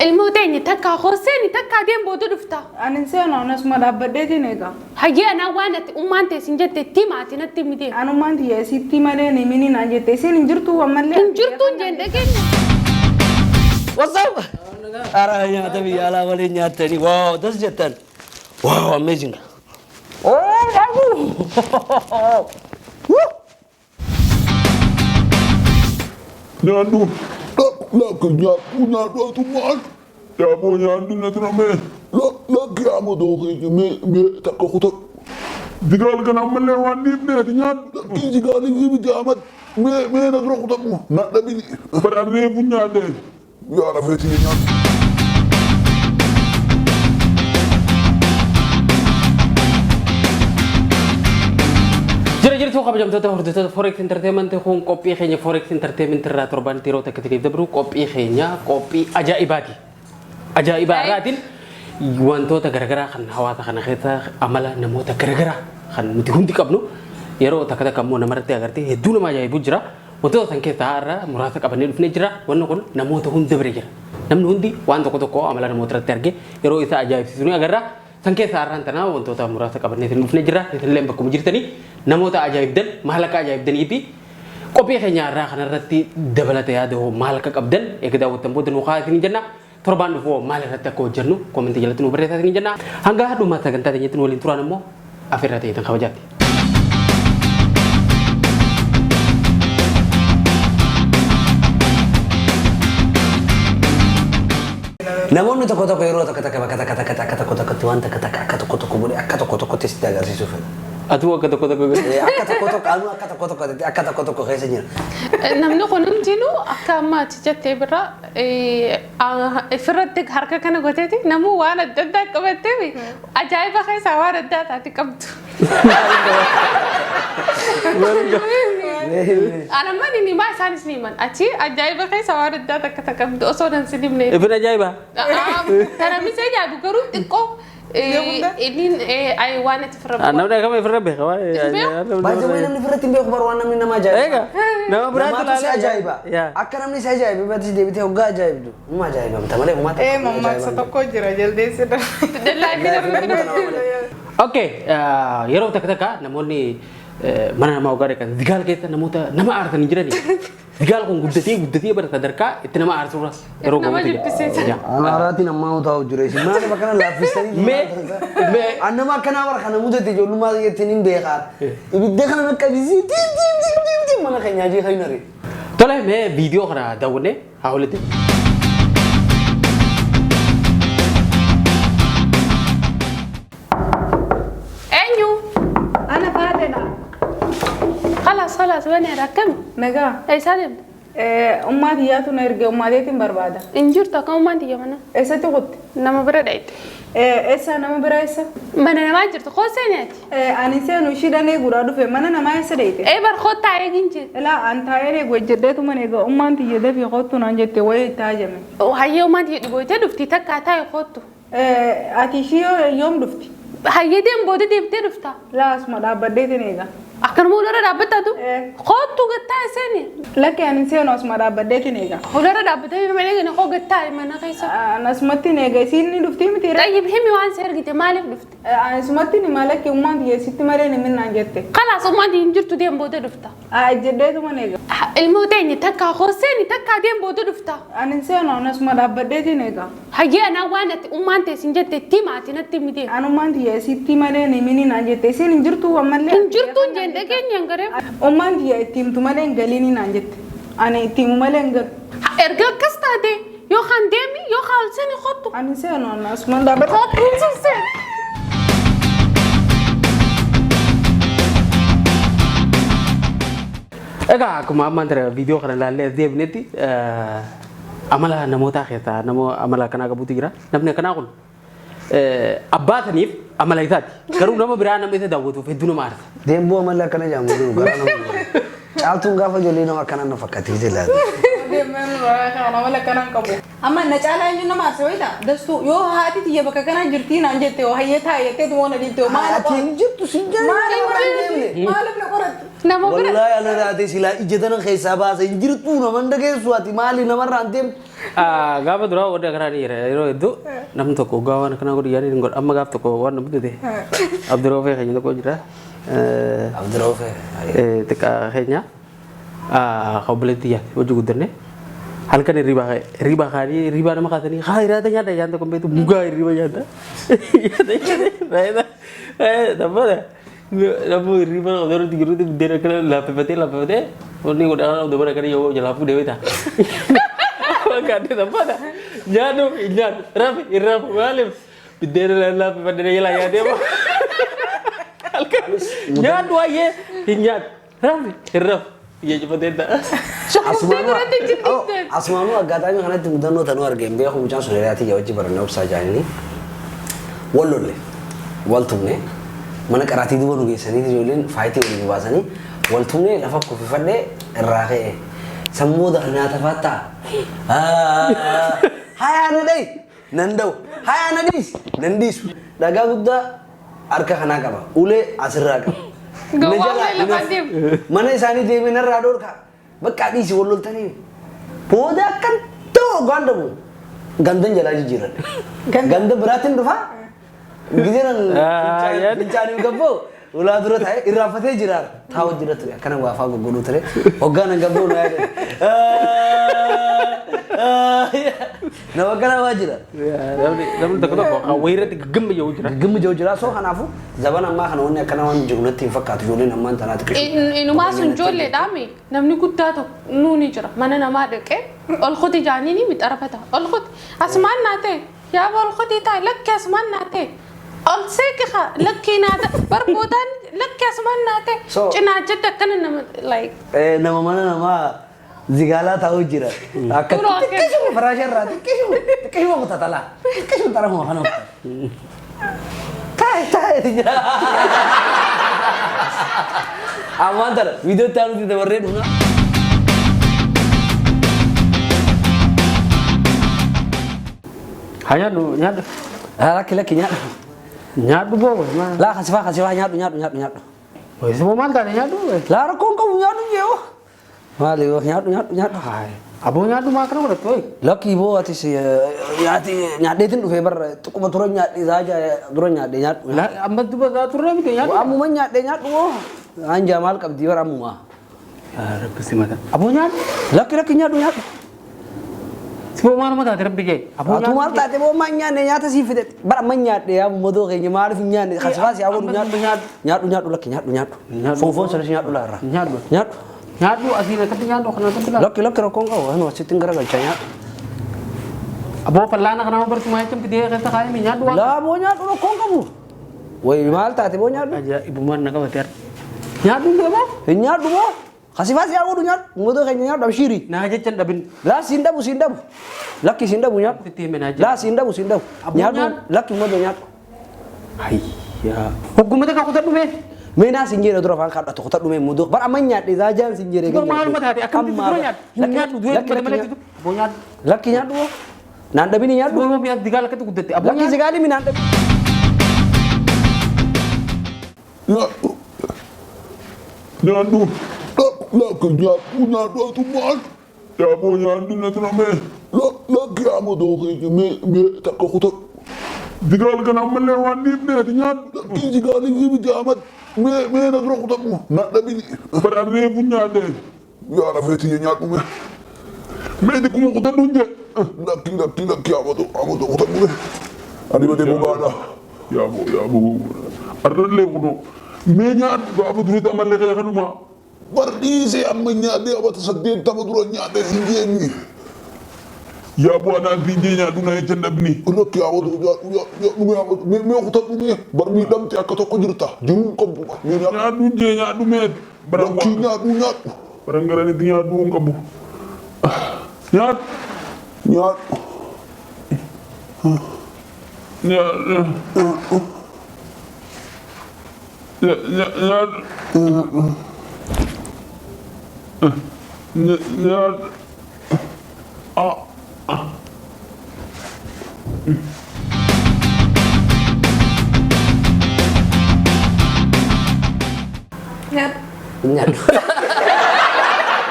الموتين تكا خوسين تكا دين بودو دفتا أنا إنسان أنا اسمه دابدتي نيجا هجي أنا وانا أمانتي سنجت تيماتي نتيمدي أنا ما أنتي يا ستي مالي مني ناجي تسين إنجرتو ومالي إنجرتو جندكين وصل أراها تبي على ولي تاني واو ده جدا واو amazing Nyandu, la kerja punya dua tuan. Ya mau nyandu nanti nama. La kamu doh me tak kau tak. Jika kan amal lewan ni ni nyandu. Jika ni bijamat me nak kau tak mu. Nak tapi berada punya ada. Ya rafet ni nyandu. Jadi tuh kabajam tuh hordota forex entertainment tuh kopi kayaknya forex entertainment terban tiro tak ketika itu kopi kayaknya kopi ajaibati ajaibaratin wanto tak gara-gara kan hawa tak kena kita amala namo tak gara-gara kan muti hunti kabnu yaro tak kata kamu namarti agarti itu nama ajaibu jera wanto tangke tara murata kabane dufne jera wanno kon namo tuh hunti berjera namnu hunti wanto ko amala namo terterge yaro isa ajaib sini agarra tangke saran tanah wanto tak murata kabane dufne jera itu lembak kumjir tani namo ta ajaib dan mahalaka ajaib dan ipi kopi kayaknya arah karena rati dabalat ya do mahalaka abdan ya kita utampo dan muka ini jana torban do mahalaka ko jernu komenti jalan berita ini jana hangga hadu mata ganta tanya tunu linturan mo afirati itu kawajati namun itu kota Cairo kata tuan kata kubur kata tis daga si sufel Atu kata anu kata kayaknya. Namnu konum jinu akama tijate bera فرتك حركة كنا قلتي نمو وانا ددا كبتي أجايب أخي سوار الدات أتكبت أنا ما نيني ما سان سليمان أتي أجايب أخي سوار الدات أتكبت أصلا سليمني ابن أجايبه ترى ميسي جابو كروت تكو ini ay wanit فرب أنا udah kami فرب ya Baca mana ni فرب timbuk baru wana mina maja. Ega, nama berat tu saya ajaib ba. Akan namni saya ajaib, berarti dia betul gak ajaib tu. Mama ajaib, betul mana umat. mama setoko jira jalde sudah. Oke, yero tak namun ni mana nama ogare kan digal kita nama arta ni jira ni. Digal kong guddati bar tadarka itu nama arta suras. Yero nama jipisi. Arati nama mau tahu jura sih. Mana makana lapis tadi. Me anda makana war kana muda ti jolu ma yetinin bekat. Ibi dekana nak kabisi tim mana kayaknya aja kayu nari. Toleh me video kana dawne hawlete. خلاص وين راكم نجا اي سالم أماتي يا تنرجع أماتي تنبربادا انجرت كم أماتي يا منا إيش تقول نما بريت إيش أنا ما برايسة ما أنا ما جرت خوسيناتي أنا إنسان وشيدا نيجورادو في ما أنا ما يسريت إيه برخوت تاعي جنجي لا أنت هاي نيجو جدت ما نيجو أماتي يدا في خوتو نانجت وين تاجمي وهاي أماتي يقول تدفتي تكا تاي خوتو أتيشيو يوم دفتي هاي دين بودي دي بتدفتا لا اسمع لا بديت نيجا أكن مو لرا دابتا تو خوتو قطع سني لك يعني إنسان اسمع لا بديت نيجا هو لرا دابتا ما نيجي نخو قطع ما نقيسه أنا سمعت نيجا سيني دفتي متيرا طيب همي وان سيرجي تمالك دفتي أنا سمعت إني مالك أماتي يا ستي مريني من نانجت خلاص أماتي انجرتو دين بودي دفتا جدت ما نيجا الموتين تكا خوسيني تكا دين بودي دفتا أنا إنسان أنا اسمع لا بديت نيجا هاي أنا وانا أمانتي سنجت تيماتي نتيمدي أنا أمانتي يا ستي مريني مني نانجت سين إنجرتو ومالي انجرتو جندكين ينقرب أمانتي يا تيم تمالين قاليني نانجت أنا تيم مالين قال ارجع كستادي يو خاندمي يو خالسني خطو أنا إنسان أنا اسمع لا بديت Ega aku mau mantra video karena lalu dia beneti amala namo tak kita namo amala kena kabuti kira namanya kena aku abbat nif amala itu karu namo berana itu dah waktu itu nama arti Dembo amala kana jamu dulu karena altung gafa joli nama kana nafakati jelas. أنا ولا كلام كبو أما نجعل إنه ما سوي ده دستو يو هاتي تيجي بقى كنا جرتين عن جتة وهي تها يتة وانا جتة ما Ati jittu sinjani. ما لبنا Nama bira. Wallahi ana taate sila ijatan keessa baasa hin jirtu naman dhageessu ati maali namarraa hin deemtu. Gaafa duraa odaa karaa dhiira yeroo hedduu namni tokko gaawwan akkanaa godhu yaadni hin godhu amma gaaf tokko waan namni dute Abdurraufee keenya tokko jira. Abdurraufee. Xiqqaa keenya obboleettii yaadde hojii guddanne halkan hirriibaa kaanii hirriibaa nama kaasanii haa hiraata nyaata nyaata kun beektu mugaa hirriiba nyaata nyaata tabbata namni hirriiba qabdanii jirutti buddeena akkana laaffifatee wanni godhaa dabara akkana yoo jalaafuu deemee ta'a wakkaatee tabbata nyaatu hin nyaatu rafi hin rafu maaliif buddeena laaffifatee jalaa nyaatee halkan nyaatu waayee hin nyaatu rafi hin rafu Asmaanu aggaataami kanatti mudannoo tanuu argeen beeku mucaan sun hiriyaati yaa wajji barannaa obsaa jaanini wal lolle wal tumne mana qaraatii duuba nu geessanii ijoolleen faayitii waliin baasanii wal tumne lafa kuffifadhee irraa ka'e sammuu nyaata faattaa hayaa na dhayi nan da'u hayaa na dhiis nan dhiisu dhagaa guddaa harka kanaa qaba ulee asirraa qaba. Mana isaanii deemee narraa dhorka bakka dhiisii wal loltanii booda akkan ta'u ganda bu'u gandan jalaa jijjiiran ganda biraatiin dhufa gizeeran fincaaniif gabboo ulaa dura taa'e irraanfatee jira taa'u jira ture akkana waafaa goggodhuu ture hoggaana gabboo na yaade nama kana waa jira namni tokko tokko wayirratti gaggama jiru jira gaggama jiru jira soo kanaafu zaban ammaa kana wanni akkana waan jiru natti hin fakkaatu ijoolleen ammaan tanaati qishu inumaa sun ijoolleedhaami namni guddaa tokko nuuni jira mana namaa dhaqee ol kuti jaaniini mixarafata ol kuti asmaan naate yaaba ol kuti taa'e lakki asmaan naate ol seeqiqa lakki naate barboodaan lakki asmaan naate cinaa jedda akkana nama like nama mana namaa zigala tahu jira. Akan kisah perasaan rati kisah mau tatala kisah antara mau kan apa? Tai tidak. Aman ter video tahu tidak berdua dulu. Hanya tu nyat. Laki nyat. Nyat tu bawa. Lah kasih nyat. Oh semua mantan nyat tu. Lah kau nyat tu je. Mali nyat. Hai. Abo nyat tu makan berapa tu? Laki bo ati si nyat itu tu feber. Tu kau turun nyat saja turun nyat. Lah ambat tu ber turun itu nyat. Amu man nyat tu. Anja mal kap diwar amu mah. Kesi mata. Abo nyat. Laki nyat. Semua mana mata terap dikit. Abo mal tak tebo man nyat si fitet. Bar man nyat dia amu modo kayaknya marif nyat. Khasfas ya abu nyat nyat. Fon sudah nyat ular. Nyat. Nyadu aslinya tapi nyadu kena tapi lah. Laki rokok kau, anu masih tinggal gacanya. Abo pelana kena bercuma macam dia kata kaya nyadu. Lah abo nyadu rokok kamu. Woi mal tak tebo nyadu. Aja ibu mana kau tiar. Nyadu dia apa? Nyadu bo. Kasih fasi aku tu nyadu. Mudo kayaknya nyadu abis iri. Nah aja cend dabin. Lah sindabu. Laki sindabu nyadu. Titimen aja. Lah sindabu. Nyadu. Laki mudo nyadu. Ayya. Hukum itu kau tak dume. Mena sinjere dura fan kada to kotadu me muduk bar amanya di zajan sinjere ga mal mata hati akan itu nyat nyat dua mana itu bonyat laki nyat do nanda bini nyat do mau biar digala ketu kudete laki sekali mi nanda Nyadu nyadu tu mal ya bo nyadu na trame lagi amu do ke me tak ko kotak digal kan amalle wandi ne nyadu ki digal ni jamat me nagro kotak mo na dabi berarre punya de ya rafeti nyadu me di kumu kotak dunje laki amu do kotak mo ani bade mo bada ya bo arle kuno me nyadu ba bu durita amalle kaya kanuma bardi se amma nyade abata sadde tamaduro nyade hinjeni ya bu ana binje nyadu na yecen dabni laki amu do me kotak mo barbi dam ti akato ko jirta jum ko me nyadu je nyadu me barang nyadu barang garani di nyadu ngabu nyad Nyaadu.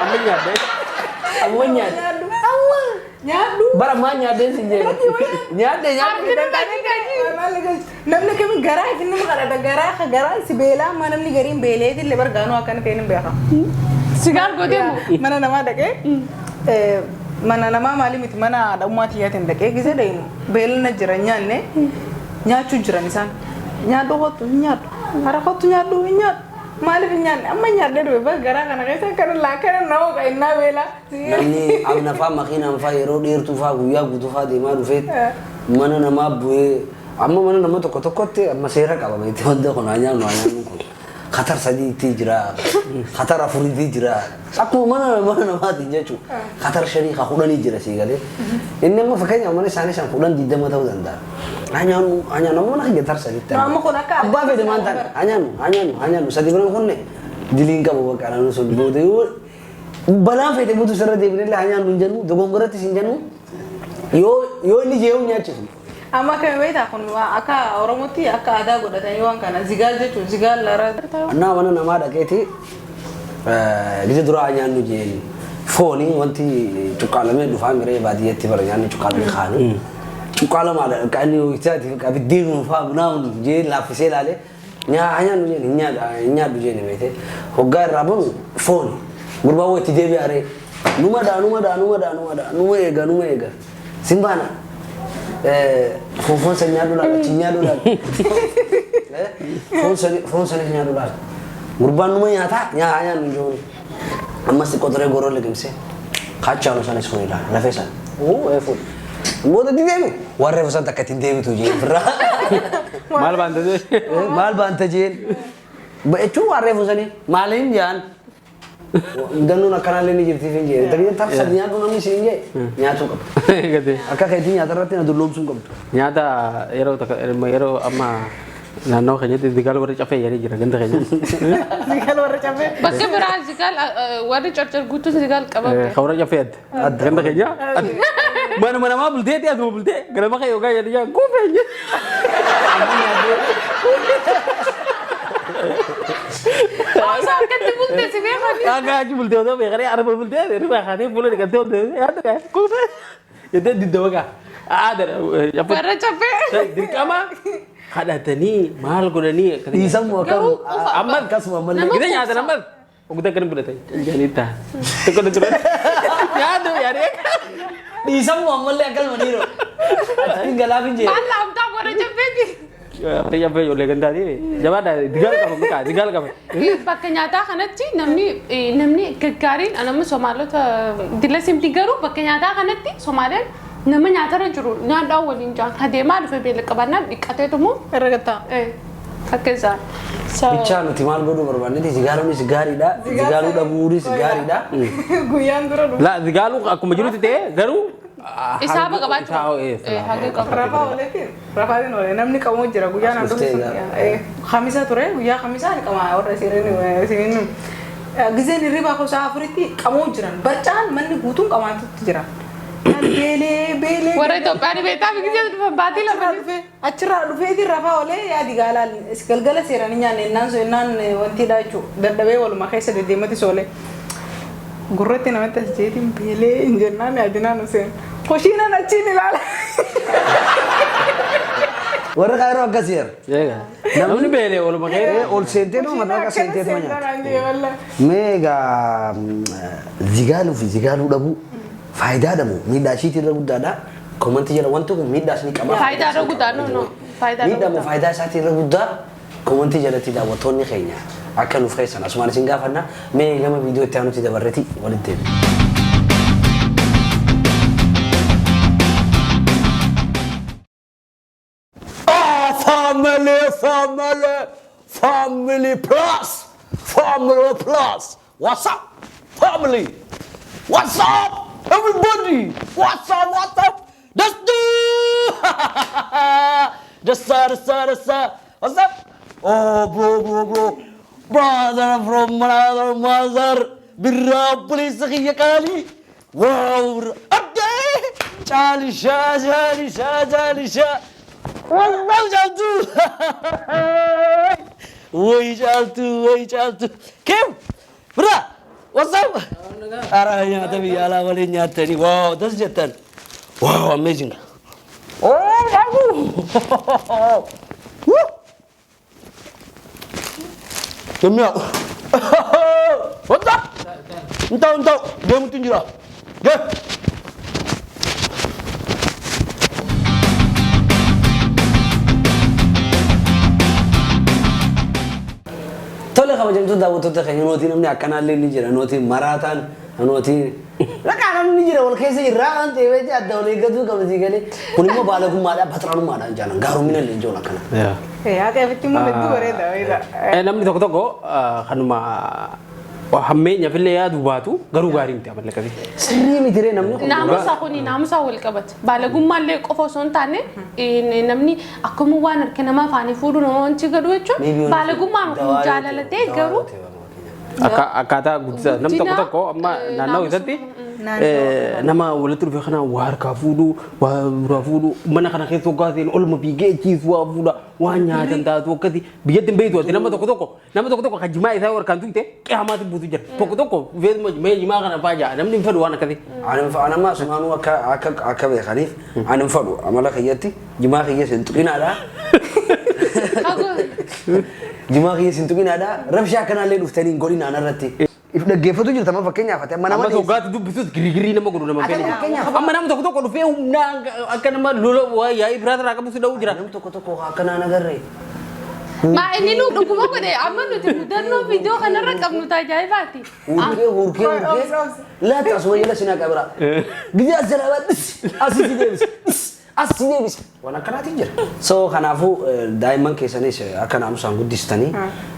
Amma nyaadde. Amma nyaadu. Nyaadu. Bara maa nyaadeen si jeeru. Nyaadde nyaadde. Namni kami garaa itti nama kadhata garaa si beelaa amma namni gariin beeleetiin illee bargaanuu akkana ta'e ni beeka. Sigaar godhee moo? Mana namaa dhaqee mana namaa maali miti mana haadha tiyyaatiin dhaqee gisee deemu beelana jira nyaanne nyaachuu jiran isaan nyaadhu kottu nyaadhu hara kottu nyaadhu nyaadhu maaliif nyaanne amma nyaadhee dhufe bas garaa kana keessa kana laakana nama qa'innaa beelaa. Namni amna faa makiinaan faa yeroo dheertuu faa guyyaa guutuu faa deemaa dhufee mana namaa bu'ee amma mana nama tokkotti amma seera qabama itti wanta kun nyaannu kun. Qatar sadiitti jira, Qatar afuriitti jira. Akkuma mana namaatiin jechuudha. Qatar shanii haa kudhanii jira sii galee. Inni amma fakkeenya mana isaanii san kudhan 20 ta'uu danda'a. Anyaanu amma mana Qatar sadiitti. Amma kun akka abbaa fedhe maan ta'e anyaanu sadi biran kunne diliin qabu bakka naannoo sun booda yoo balaan fedhe buutu sirra deebinee illee anyaanu hin jennu dogongoratti hin jennu yoo inni jee'u nyaachisu. Amma kan beektaa kun akka Oromootti akka aadaa godhatanii waan kana zigaal jechuun zigaal lara. Annaa mana namaa dhaqeeti gisa duraa nyaannu jeen foonii wanti cuqqaalamee dhufaa miree baadiyyaatti bara nyaanni cuqqaalamee kaanii. Cuqqaalamaadha qaanii isaati abiddiin fa'aa bunaan jeen laaffisee ilaalee nyaannu jeen hin nyaaddu jeen beekte hoggaa irraa bunu fooni gurbaa woo itti deebi'aaree numa eega simbaana. Foon sani nyaadhu laala, ci nyaadhu laala. Foon sani nyaadhu laala. Gurbaan numa nyaataa nyaannu ijoon. Ammas qotoree goroo liqimsee kachaanu sanis fuuni laala lafee sana. Fuun. Booda deemi waan reefu san takka ittiin deebitu jeen birraa. Maal baanta jeen? Maal baanta jeen? Jechuun waan reefu sanii maaliin jaan? Dannuun akkanaallee ni jirtiif hin jee. Tarii taasisaa nyaatu namni siin jee nyaatuu qabdu. Akka keetii nyaata irratti na dulloomsuun qabdu. Nyaata yeroo amma naannoo keenyatti zigaal warri cafee jedhanii jira ganda keenya. Zigaal warra cabee. Bakka biraa zigaal warri corcor guutuun zigaal qabame. Kan warra cafee adda ganda keenya. Mana namaa bulteeti asuma bultee ganama kee yookaan jedhanii kuufee jee. Osoo akkatti bulte si beekani. Akka achi bultee osoo beekanii araba bultee riba kaatee fuula dhiqattee hundee yaadda kaa kuufee jettee didda bagaa. Warra caffee. Dirqama kadhatanii maal godhanii Dhiisamu amma akkasuma malee. Kita nyaata nama ogda kan bulate janita. Tokko nyaata yaadee. Dhiisamu ammallee akkanuma dhiiroo. Ati galaafin jee. Maal laamtaa warra caffeeti. Warra caffee ijoollee gandaati. Jabaadha digaal qaba mukaa digaal qaba. Bakka nyaataa kanatti namni gaggaariin nama Somaalota dila simti garuu bakka nyaataa kanatti Somaaleen nama nyaatarra jiru nyaadhaan waliin jaan adeemaa dhufe beela qabannaan dhiqqateetumoo irra gattaa. akka isaan. Bichaa nuti maal godhuu barbaannetti zigaaluunis gaariidha. Zigaaluu dhabuunis gaariidha. Guyyaan dura dhufu. La zigaaluu akkuma jirutti ta'e garuu Isaaba qabaachuu. Hanga qabu. Rafaa ooleetiin rafaatiin oolee namni qabamu jira guyyaan aan dhufu. Khamisa ture guyyaa khamisaa ni qamaa warra sirriin gizeen hirribaa kuusaa afuritti qabamu jiran barcaan manni guutuun qabaatutti jira. Beelee. Warra Itoophiyaan beektaa fi gizee dhufa baatii lama dhufe. Achirraa dhufeetiin rafaa oolee yaadi gaalaan galgala seeranii nyaanne innaan wantiidha jechuudha. Daddabee walumaa keessa deddeemati soolee. Gurratti namatti as jeetiin beelee hin jennaan yaadinaan useen. Hoshiinaan achiin ilaala. Warra kaayiroo akkasii jira. Namni beelee ooluma kee Ol seentee noo mataa akka seentee tuma nyaata. Meegaa zigaaluu fi zigaaluu dhabuu faayidaa dhabu miidhaa ishiitii irra guddaadha. Komantii jala wanti kun miidhaas ni qaba. Faayidaa irra guddaa no. Miidhaa moo faayidaa isaatii irra guddaa komantii jalatti daawwattoonni keenya akka nuuf keessan asumaan isin gaafanna mee gama viidiyoo itti aanutti dabarreeti walitti deebiin. Family plus. What's up, family? What's up, everybody? What's up? Let's do. What's up? Oh, bro. Brother from another mother. Birra police sakhiya kali. Wow. Okay. Charlie Shah. Wow, jaltu. Woi jaltu. Kim? Bra, what's up? Ara nyata biyya ala waliin nyaatanii. Wow, das jettan. Wow, amazing. Oh, bagu. Woo. Demia. What's up? Entau, dia mungkin jira. Ge. Tole kabajamtu daawwattoota keenya nootii namni akkanaallee ni jira nootii maraataan nootii rakkaa namni ni jira wal keessa jirraa waan ta'eef adda walii gatuu qabati galee kun immoo baalagummaadhaa patraanummaadhaan jaalan gaarumina illee ijoon akkana. Yaa qeefitti immoo hedduu bareeda. Namni tokko kanuma hammeenya fillee yaadu baatu garuu gaarii miti amalla qabi. Sirrii miti ree namni kun. Naamusa kuni naamusa wal qabata. Baalagummallee qofa osoo hin taane namni akkuma waan harka namaa afaanii fuudhu nama wanti gadhu jechuun baalagummaan kun jaalalatee garuu akkaataa guddisa namni tokko amma naannoo isaatti nama walitti dhufe kana waa harkaa fuudhu waa duraa fuudhu mana kana keessa hoggaaseen olma fiigee ciisu waa fuudha waan nyaatan taatu akkasi biyyatti hin beektu ati nama tokko kan jimaa isaa harkaan tuqte qiyamaatti buutu jira tokko mee jimaa kana faa namni hin fedhu waan akkasi. Anammaa sumaanuu akka beekaniif ani hin fedhu amala kiyyatti jimaa kiyya sin tuqinaadha. Jimaa kiyya sin tuqinaadha rabshaa akkanaallee dhuftanii hin godhin aanarratti. If dhaggeeffatu jirta amma fakkeenyaaf ati amma nama tokkaatti dubbisuus girigirii nama godhu nama kenna. Amma nama tokko dhufee humnaa akka nama lola waa yaa'ii biraata irraa qabu si dha'uu jira. Nam tokko akkanaan agarree. maa inni nu dhuguma godhe amma nuti mudannoo viidiyoo kanarra qabnu tajaajilaati. Urkee laata asuma jala sinaa qabira. Gizee as jala asii deebis. Waan akkanaatiin jira. So kanaafuu daa'imman keessanis akka naamusaan guddistanii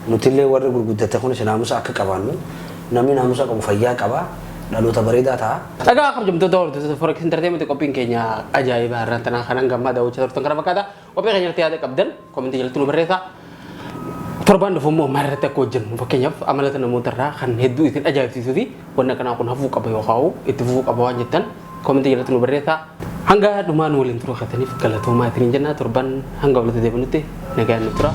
nutillee warri gurguddate kun naamusa akka qabaannu namni naamusa qabu fayyaa qaba dhaloota bareedaa ta'a. Dhagaa kabajamtoota hordoftoota Forex Entertainment qophiin keenya ajaa'iba har'aan tanaa kanan gammaa daawwachaa turtan kana fakkaata. Qophii keenya irratti yaada qabdan koomentii jalatti nu barreessaa. Torbaan dhufu immoo maal irratti akka hojjennu fakkeenyaaf amalata namoota irraa kan hedduu isin ajaa'ibsiisuu fi wanna kanaa kun hafuu qaba yookaan itti fufuu qaba waan jettan koomentii jalatti nu barreessaa. Hanga dhumaan waliin turuu keessaniif galatoomaa ittiin jenna torban hanga walitti deebinutti nagaan nu tura.